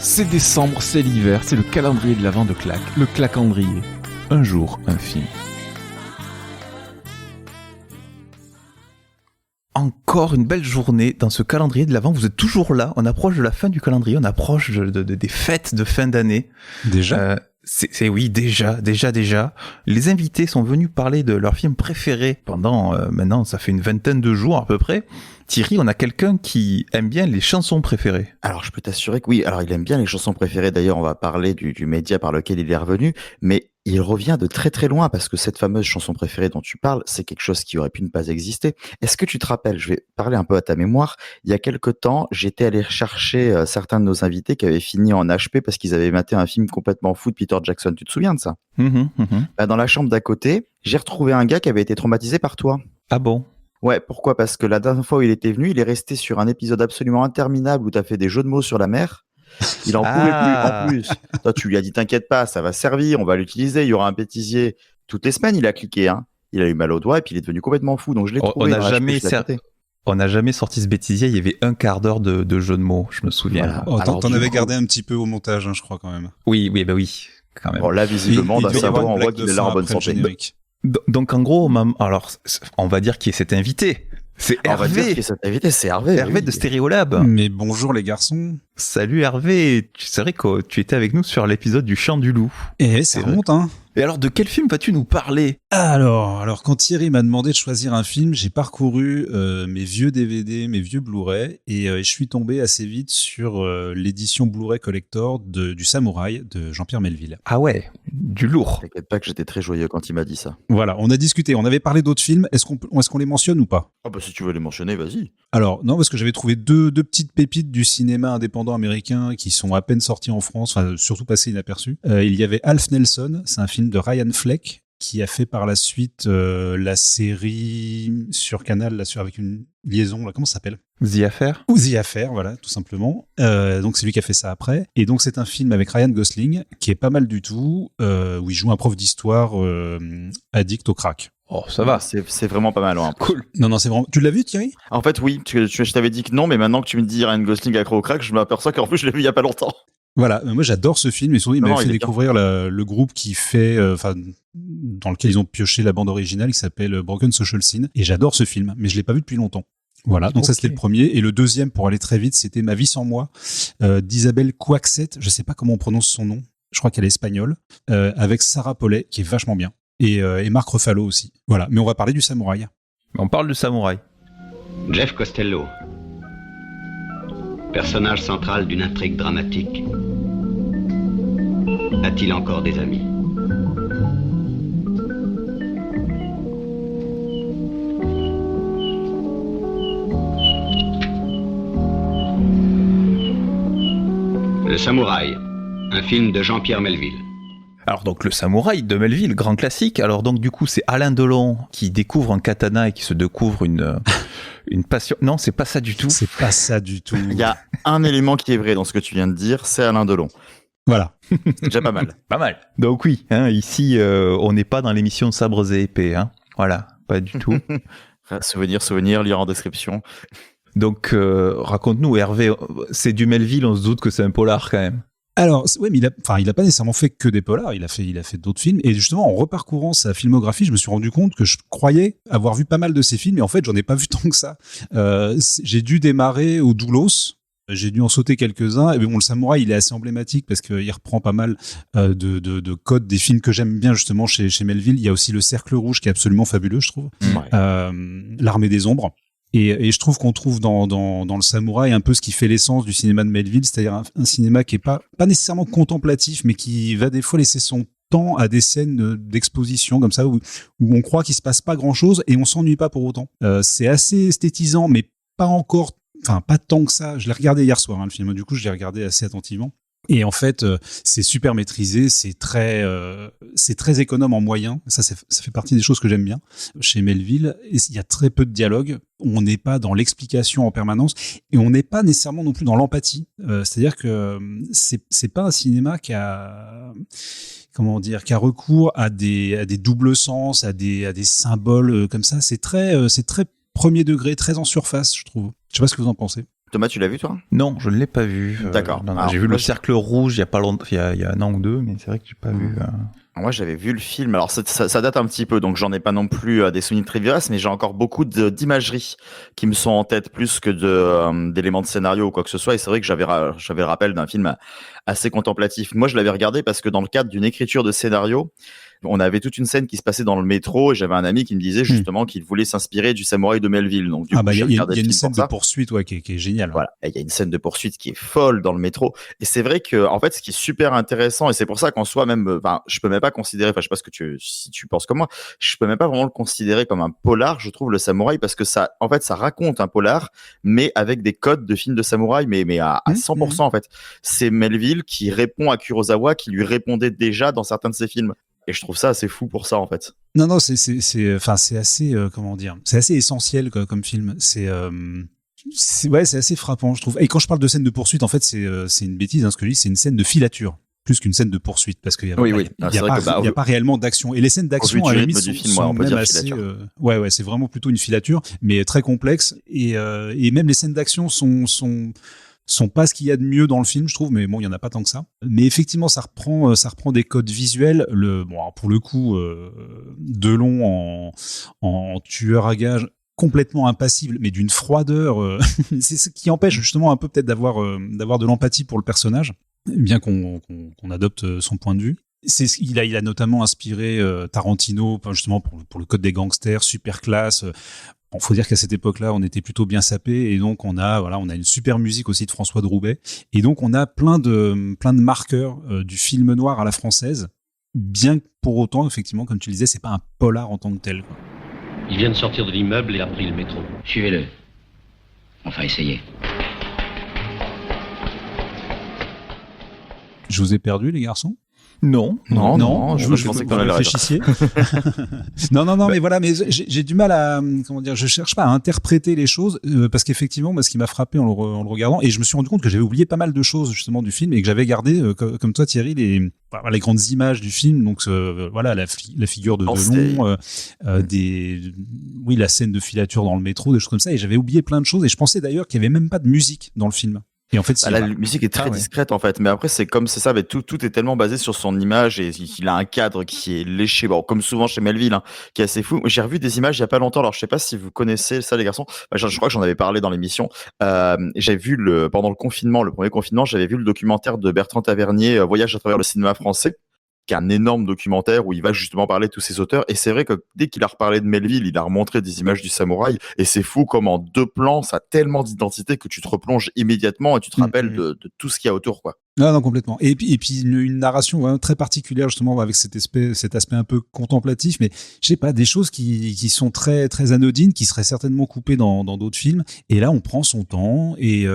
C'est décembre, c'est l'hiver, c'est le calendrier de l'Avent de Clac, le clacandrier. Un jour, un film. Encore une belle journée dans ce calendrier de l'Avent. Vous êtes toujours là, on approche de la fin du calendrier, on approche des fêtes de fin d'année. Déjà oui, déjà. Les invités sont venus parler de leur film préféré pendant, maintenant, ça fait une vingtaine de jours à peu près. Thierry, on a quelqu'un qui aime bien les chansons préférées. Alors, je peux t'assurer que oui. Alors, il aime bien les chansons préférées. D'ailleurs, on va parler du média par lequel il est revenu. Mais il revient de très très loin parce que cette fameuse chanson préférée dont tu parles, c'est quelque chose qui aurait pu ne pas exister. Est-ce que tu te rappelles, je vais parler un peu à ta mémoire, il y a quelque temps, j'étais allé chercher certains de nos invités qui avaient fini en HP parce qu'ils avaient maté un film complètement fou de Peter Jackson. Tu te souviens de ça? Bah, dans la chambre d'à côté, j'ai retrouvé un gars qui avait été traumatisé par toi. Ah bon? Ouais, pourquoi? Parce que la dernière fois où il était venu, il est resté sur un épisode absolument interminable où tu as fait des jeux de mots sur la mer. Il en pouvait plus. En plus, toi, tu lui as dit t'inquiète pas, ça va servir, on va l'utiliser, il y aura un bêtisier. Toutes les semaines, il a cliqué, hein. Il a eu mal au doigt et puis il est devenu complètement fou. Donc je l'ai trouvé. On n'a jamais sorti ce bêtisier, il y avait un quart d'heure de jeux de mots, je me souviens. Voilà. T'en avais gardé un petit peu au montage, hein, je crois quand même. Oui, quand même. Bon, là, visiblement, d'un savoir, on voit qu'il est là en bonne santé. Donc en gros, alors on va dire qui est cet invité. C'est Hervé. On va dire qui est cet invité, c'est Hervé. Hervé de Stéréolab. Mais bonjour les garçons. Salut Hervé. C'est vrai que tu étais avec nous sur l'épisode du Chant du Loup. Et ça remonte, hein. Et alors, de quel film vas-tu nous parler ? Alors, quand Thierry m'a demandé de choisir un film, j'ai parcouru mes vieux DVD, mes vieux Blu-ray, et je suis tombé assez vite sur l'édition Blu-ray Collector du Samouraï de Jean-Pierre Melville. Ah ouais, du lourd. T'inquiète pas que j'étais très joyeux quand il m'a dit ça. Voilà, on a discuté, on avait parlé d'autres films. Est-ce qu'on les mentionne ou pas ? Ah bah si tu veux les mentionner, vas-y. Alors, non, parce que j'avais trouvé deux petites pépites du cinéma indépendant américain qui sont à peine sorties en France, enfin, surtout passées inaperçues. Il y avait Alf Nelson, c'est un film de Ryan Fleck, qui a fait par la suite la série sur Canal, là, avec une liaison, là, comment ça s'appelle ? The Affair ? Ou The Affair, voilà, tout simplement. Donc c'est lui qui a fait ça après. Et donc c'est un film avec Ryan Gosling, qui est pas mal du tout, où il joue un prof d'histoire addict au crack. Oh, ça va. C'est vraiment pas mal. Hein. Cool. Non, c'est vraiment... Tu l'as vu, Thierry ? En fait, oui. Je t'avais dit que non, mais maintenant que tu me dis Ryan Gosling accro au crack, je m'aperçois qu'en plus, je l'ai vu il y a pas longtemps. Voilà, moi j'adore ce film et surtout il m'a fait découvrir le groupe qui fait, dans lequel ils ont pioché la bande originale qui s'appelle Broken Social Scene, et j'adore ce film, mais je l'ai pas vu depuis longtemps. Voilà, donc ça c'était le premier, et le deuxième, pour aller très vite, c'était Ma vie sans moi, d'Isabelle Coixet, je sais pas comment on prononce son nom, je crois qu'elle est espagnole, avec Sarah Paulet, qui est vachement bien, et Marc Ruffalo aussi. Voilà, mais on va parler du Samouraï. On parle du Samouraï. Jeff Costello, personnage central d'une intrigue dramatique. A-t-il encore des amis ? Le Samouraï, un film de Jean-Pierre Melville. Alors donc le Samouraï de Melville, grand classique. Alors donc du coup c'est Alain Delon qui découvre un katana et qui se découvre une passion. Non, c'est pas ça du tout. C'est pas ça du tout. Il y a un élément qui est vrai dans ce que tu viens de dire, c'est Alain Delon. Voilà. C'est déjà pas mal. Pas mal. Donc oui, hein, ici on n'est pas dans l'émission Sabres et épées. Hein. Voilà, pas du tout. Souvenir, lire en description. Donc raconte-nous Hervé, c'est du Melville, on se doute que c'est un polar quand même. Alors, ouais, mais il a pas nécessairement fait que des polars, il a fait d'autres films. Et justement, en reparcourant sa filmographie, je me suis rendu compte que je croyais avoir vu pas mal de ses films, et en fait, j'en ai pas vu tant que ça. J'ai dû démarrer au Doulos. J'ai dû en sauter quelques-uns. Et bon, le Samouraï, il est assez emblématique parce qu'il reprend pas mal de codes des films que j'aime bien justement chez Melville. Il y a aussi Le Cercle Rouge qui est absolument fabuleux, je trouve. Ouais. L'Armée des Ombres. Et je trouve qu'on trouve dans le Samouraï un peu ce qui fait l'essence du cinéma de Melville, c'est-à-dire un cinéma qui est pas nécessairement contemplatif, mais qui va des fois laisser son temps à des scènes d'exposition comme ça où on croit qu'il se passe pas grand-chose et on s'ennuie pas pour autant. C'est assez esthétisant, mais pas tant que ça. Je l'ai regardé hier soir, hein, le film. Du coup, je l'ai regardé assez attentivement. Et en fait, c'est super maîtrisé, c'est très économe en moyens. Ça fait partie des choses que j'aime bien chez Melville. Et il y a très peu de dialogue. On n'est pas dans l'explication en permanence et on n'est pas nécessairement non plus dans l'empathie. C'est-à-dire que c'est pas un cinéma qui a recours à des doubles sens, à des symboles comme ça. C'est très premier degré, très en surface, je trouve. Je sais pas ce que vous en pensez. Thomas, tu l'as vu toi? Non, je ne l'ai pas vu. D'accord. Non, Alors, j'ai vu moi, le cercle rouge il y a pas longtemps, il y a un an ou deux, mais c'est vrai que j'ai pas vu. Moi, j'avais vu le film. Alors, ça date un petit peu, donc j'en ai pas non plus des souvenirs très vivaces, mais j'ai encore beaucoup d'imageries qui me sont en tête plus que d'éléments de scénario ou quoi que ce soit. Et c'est vrai que j'avais le rappel d'un film assez contemplatif. Moi, je l'avais regardé parce que dans le cadre d'une écriture de scénario, on avait toute une scène qui se passait dans le métro et j'avais un ami qui me disait justement qu'il voulait s'inspirer du Samouraï de Melville. Donc, du coup, il j'ai y a regardé le une film scène pour de ça. poursuite qui est géniale. Voilà, il y a une scène de poursuite qui est folle dans le métro. Et c'est vrai que, en fait, ce qui est super intéressant, et c'est pour ça qu'en soi même, je peux même pas considérer, je sais pas si tu penses comme moi, je peux même pas vraiment le considérer comme un polar, je trouve, le Samouraï, parce que ça, en fait, ça raconte un polar, mais avec des codes de films de samouraï, mais à 100%, en fait. C'est Melville qui répond à Kurosawa, qui lui répondait déjà dans certains de ses films. Et je trouve ça assez fou pour ça, en fait. Non, c'est assez, comment dire, c'est assez essentiel comme film. C'est assez frappant, je trouve. Et quand je parle de scène de poursuite, en fait, c'est une bêtise, ce que je dis, c'est une scène de filature. Plus qu'une scène de poursuite, parce qu'il y a, il y a pas réellement d'action. Et les scènes d'action, à la limite, sont même assez, c'est vraiment plutôt une filature, mais très complexe. Et même les scènes d'action sont pas ce qu'il y a de mieux dans le film, je trouve, mais bon, il y en a pas tant que ça. Mais effectivement, ça reprend des codes visuels. Pour le coup, Delon en tueur à gages, complètement impassible, mais d'une froideur. C'est ce qui empêche justement un peu peut-être d'avoir de l'empathie pour le personnage, bien qu'on adopte son point de vue. Il a notamment inspiré Tarantino, justement pour le code des gangsters, super classe. Bon, faut dire qu'à cette époque-là, on était plutôt bien sapés, et donc on a une super musique aussi de François de Roubaix, et donc on a plein de marqueurs du film noir à la française, bien que pour autant, effectivement, comme tu le disais, c'est pas un polar en tant que tel, quoi. Il vient de sortir de l'immeuble et a pris le métro. Suivez-le. Enfin, essayez. Je vous ai perdu, les garçons? Non, je pensais que t'en allais réfléchissiez. non, mais voilà, mais j'ai du mal à, je cherche pas à interpréter les choses, parce qu'effectivement, moi, ce qui m'a frappé en le regardant, et je me suis rendu compte que j'avais oublié pas mal de choses, justement, du film, et que j'avais gardé, comme toi, Thierry, les grandes images du film, donc, la figure de Delon, la scène de filature dans le métro, des choses comme ça, et j'avais oublié plein de choses, et je pensais d'ailleurs qu'il y avait même pas de musique dans le film. Et en fait, la musique est très discrète, en fait, mais après c'est ça, mais tout est tellement basé sur son image, et il a un cadre qui est léché, comme souvent chez Melville, qui est assez fou. J'ai revu des images il y a pas longtemps, alors je sais pas si vous connaissez ça, les garçons, je crois que j'en avais parlé dans l'émission. J'avais vu pendant le premier confinement, j'avais vu le documentaire de Bertrand Tavernier, Voyage à travers le cinéma français, qui est un énorme documentaire où il va justement parler de tous ces auteurs. Et c'est vrai que dès qu'il a reparlé de Melville, il a remontré des images du samouraï. Et c'est fou comme en 2 plans, ça a tellement d'identité que tu te replonges immédiatement et tu te rappelles de tout ce qu'il y a autour, quoi. Non, complètement. Et puis une narration très particulière, justement, avec cet aspect un peu contemplatif, mais je sais pas, des choses qui sont très, très anodines, qui seraient certainement coupées dans d'autres films. Et là, on prend son temps et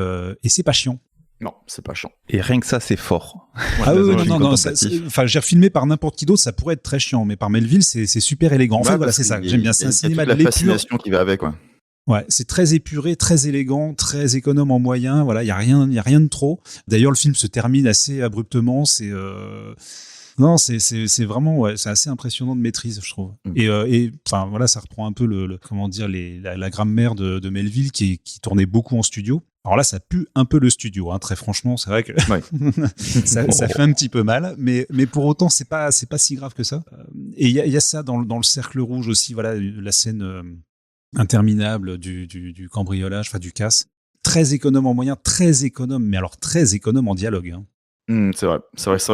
c'est pas chiant. Non, c'est pas chiant. Et rien que ça, c'est fort. Non. J'ai refilmé par n'importe qui d'autre, ça pourrait être très chiant, mais par Melville, c'est super élégant. En fait, voilà, c'est ça. J'aime bien. C'est un cinéma de l'épure. Fascination qui va avec, quoi. Ouais, c'est très épuré, très élégant, très économe en moyens. Voilà, il y a rien de trop. D'ailleurs, le film se termine assez abruptement. C'est vraiment, c'est assez impressionnant de maîtrise, je trouve. Et ça reprend un peu la grammaire de Melville qui tournait beaucoup en studio. Alors là, ça pue un peu le studio, très franchement, c'est vrai que ça fait un petit peu mal, mais pour autant, c'est pas si grave que ça. Et il y a ça dans le cercle rouge aussi, voilà, la scène interminable du cambriolage, du casse. Très économe en moyens, très économe, mais alors très économe en dialogue. C'est vrai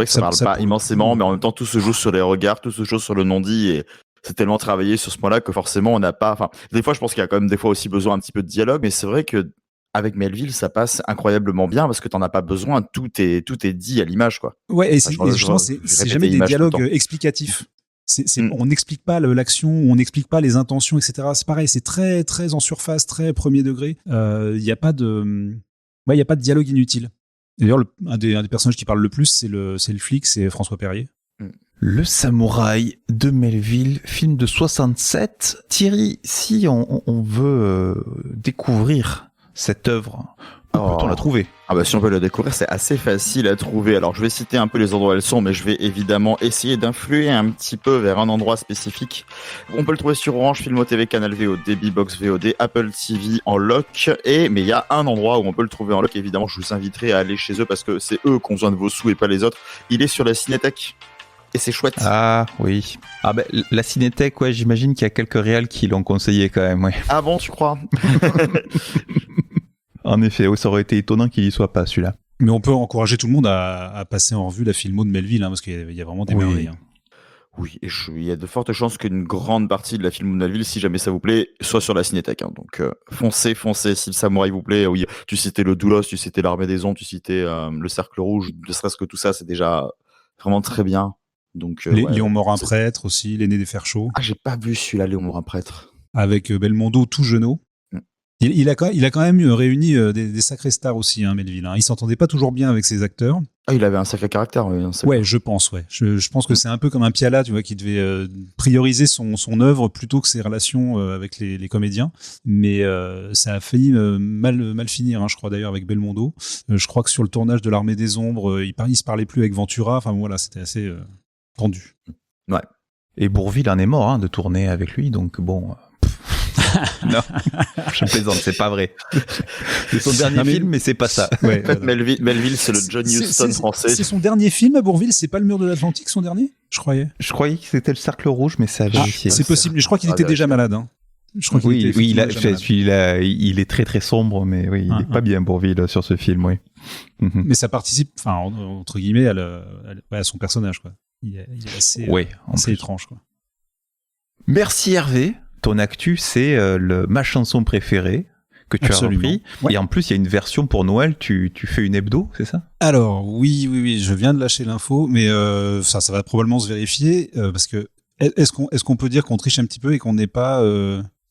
que ça parle pas immensément, mais en même temps, tout se joue sur les regards, tout se joue sur le non-dit, et c'est tellement travaillé sur ce point-là que forcément, on n'a pas... des fois, je pense qu'il y a quand même des fois aussi besoin un petit peu de dialogue, mais c'est vrai que avec Melville, ça passe incroyablement bien parce que t'en as pas besoin, tout est dit à l'image, quoi. Ouais, et justement, c'est jamais des dialogues explicatifs. On n'explique pas l'action, on n'explique pas les intentions, etc. C'est pareil, c'est très, très en surface, très premier degré. Il y a pas de dialogue inutile. D'ailleurs, un des personnages qui parle le plus, c'est le flic, c'est François Perrier. Le Samouraï de Melville, film de 67. Thierry, si on veut découvrir cette œuvre Peut-on la trouver? Ah bah si on veut la découvrir, c'est assez facile à trouver. Alors je vais citer un peu les endroits où elles sont, mais je vais évidemment essayer d'influer un petit peu vers un endroit spécifique. On peut le trouver sur Orange, Filmo TV, Canal VOD, Bbox VOD, Apple TV en loc. Mais il y a un endroit où on peut le trouver en loc. Évidemment, je vous inviterai à aller chez eux parce que c'est eux qui ont besoin de vos sous et pas les autres. Il est sur la Cinétech. Et c'est chouette. Ah oui. Ah ben la Cinétech, ouais, j'imagine qu'il y a quelques réals qui l'ont conseillé quand même, ouais. Ah bon, tu crois? En effet, oui, ça aurait été étonnant qu'il y soit pas celui-là. Mais on peut encourager tout le monde à passer en revue la filmo de Melville, hein, parce qu'il y a vraiment des merveilles. Hein. Oui, et il y a de fortes chances qu'une grande partie de la film de Ville, si jamais ça vous plaît, soit sur la Cinétech. Hein. Donc foncez, si le samouraï vous plaît. Oui, tu citais le Doulos, tu citais l'Armée des Ombres, tu citais le Cercle Rouge, ne serait-ce que tout ça, c'est déjà vraiment très bien. Donc, Léon Morin prêtre aussi, l'aîné des fers chauds. Ah, j'ai pas vu celui-là, Léon Morin prêtre. Avec Belmondo tout jeunot. Il a quand même réuni des sacrés stars aussi, hein, Melville. Hein. Il s'entendait pas toujours bien avec ses acteurs. Ah, il avait un sacré caractère. Oui, ouais, je pense. Ouais, je pense que c'est un peu comme un Piala, tu vois, qui devait prioriser son œuvre plutôt que ses relations avec les comédiens. Mais ça a failli mal finir, hein, je crois d'ailleurs avec Belmondo. Je crois que sur le tournage de l'Armée des Ombres, il se parlait plus avec Ventura. Enfin voilà, c'était assez tendu. Ouais. Et Bourvil en est mort hein, de tourner avec lui, donc bon. Non, je plaisante, c'est pas vrai. C'est son dernier film, mais c'est pas ça. Ouais, en fait, Melville, c'est le John Huston français. C'est son dernier film à Bourvil, c'est pas le Mur de l'Atlantique son dernier, je croyais. Je croyais que c'était le Cercle Rouge, mais ça a vérifié. C'est possible, mais je crois qu'il était déjà malade. Hein. Je crois qu'il il est très très sombre, mais oui, il est pas bien Bourvil sur ce film, oui. Mais ça participe, enfin entre guillemets, à son personnage, quoi. Il est assez, assez étrange, quoi. Merci Hervé. Ton actu, c'est ma chanson préférée que tu as repris. Ouais. Et en plus, il y a une version pour Noël. Tu fais une hebdo, c'est ça? Alors, oui, je viens de lâcher l'info, mais ça va probablement se vérifier parce que est-ce qu'on peut dire qu'on triche un petit peu et qu'on n'est pas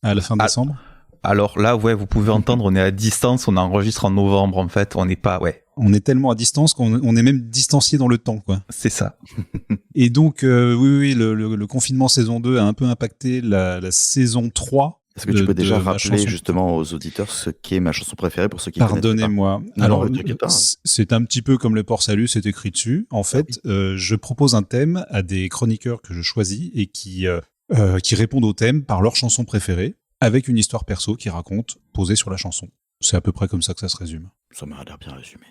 à la fin décembre? Alors là, ouais, vous pouvez entendre, on est à distance, on enregistre en novembre en fait, on n'est pas, ouais. On est tellement à distance qu'on est même distancié dans le temps, quoi. C'est ça. Et donc, oui, le confinement saison 2 a un peu impacté la saison 3. Est-ce que tu peux déjà rappeler justement aux auditeurs ce qu'est ma chanson préférée pour ceux qui Pardonnez-moi. Alors, c'est un petit peu comme le Port-Salut, c'est écrit dessus. En fait, je propose un thème à des chroniqueurs que je choisis et qui répondent au thème par leur chanson préférée, avec une histoire perso qui raconte, posée sur la chanson. C'est à peu près comme ça que ça se résume. Ça m'a l'air bien résumé.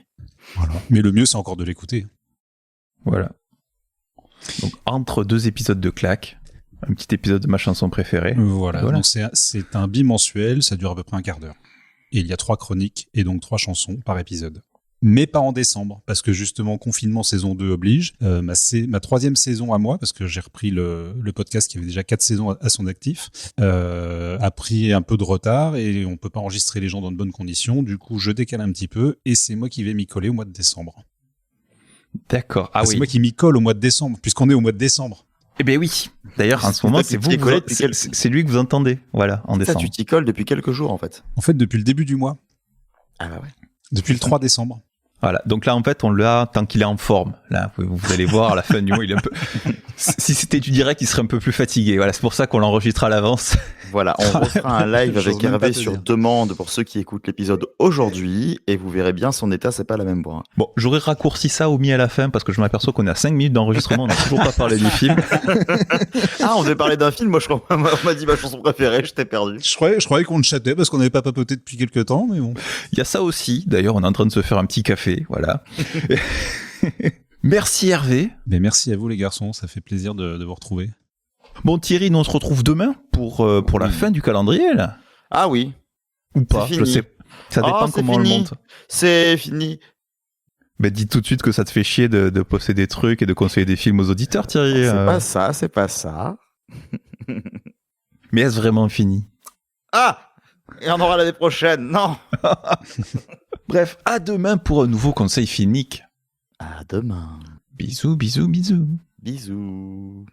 Voilà. Mais le mieux, c'est encore de l'écouter. Voilà. Donc, entre 2 épisodes de claque, un petit épisode de ma chanson préférée. Voilà. Donc, c'est un bimensuel, ça dure à peu près un quart d'heure. Et il y a 3 chroniques et donc 3 chansons par épisode. Mais pas en décembre, parce que justement, confinement saison 2 oblige. Ma 3e saison à moi, parce que j'ai repris le podcast qui avait déjà 4 saisons à son actif, a pris un peu de retard et on peut pas enregistrer les gens dans de bonnes conditions. Du coup, je décale un petit peu et c'est moi qui vais m'y coller au mois de décembre. D'accord. Ah oui. C'est moi qui m'y colle au mois de décembre, puisqu'on est au mois de décembre. Eh bien oui. D'ailleurs, en ce moment, c'est lui que vous entendez. Voilà, en décembre. Ça, tu t'y colles depuis quelques jours, en fait. En fait, depuis le début du mois. Ah bah ouais. Depuis le 3 décembre. Voilà, donc là en fait on l'a tant qu'il est en forme. Là vous allez voir à la fin du mois il est un peu. Si c'était du direct il serait un peu plus fatigué. Voilà, c'est pour ça qu'on l'enregistre à l'avance. Voilà, on refera un live avec Hervé sur demande pour ceux qui écoutent l'épisode aujourd'hui et vous verrez bien son état, c'est pas la même voix. Bon, j'aurais raccourci ça au mi à la fin parce que je m'aperçois qu'on est à 5 minutes d'enregistrement, on n'a toujours pas parlé du film. Ah, on devait parler d'un film, moi je crois on m'a dit ma chanson préférée, je t'ai perdu. Je croyais qu'on le chattait parce qu'on n'avait pas papoté depuis quelques temps, mais bon. Il y a ça aussi, d'ailleurs on est en train de se faire un petit café. Voilà. Merci Hervé. Mais merci à vous les garçons, ça fait plaisir de vous retrouver. Bon Thierry, nous on se retrouve demain pour la fin du calendrier là. Ah oui. Ou pas, je sais. Ça dépend comment on le monte. C'est fini. Mais dis tout de suite que ça te fait chier de poster des trucs et de conseiller des films aux auditeurs Thierry. C'est pas ça. Mais est-ce vraiment fini? Ah! Et on aura l'année prochaine, non. Bref, à demain pour un nouveau conseil filmique. À demain. Bisous, bisous, bisous. Bisous.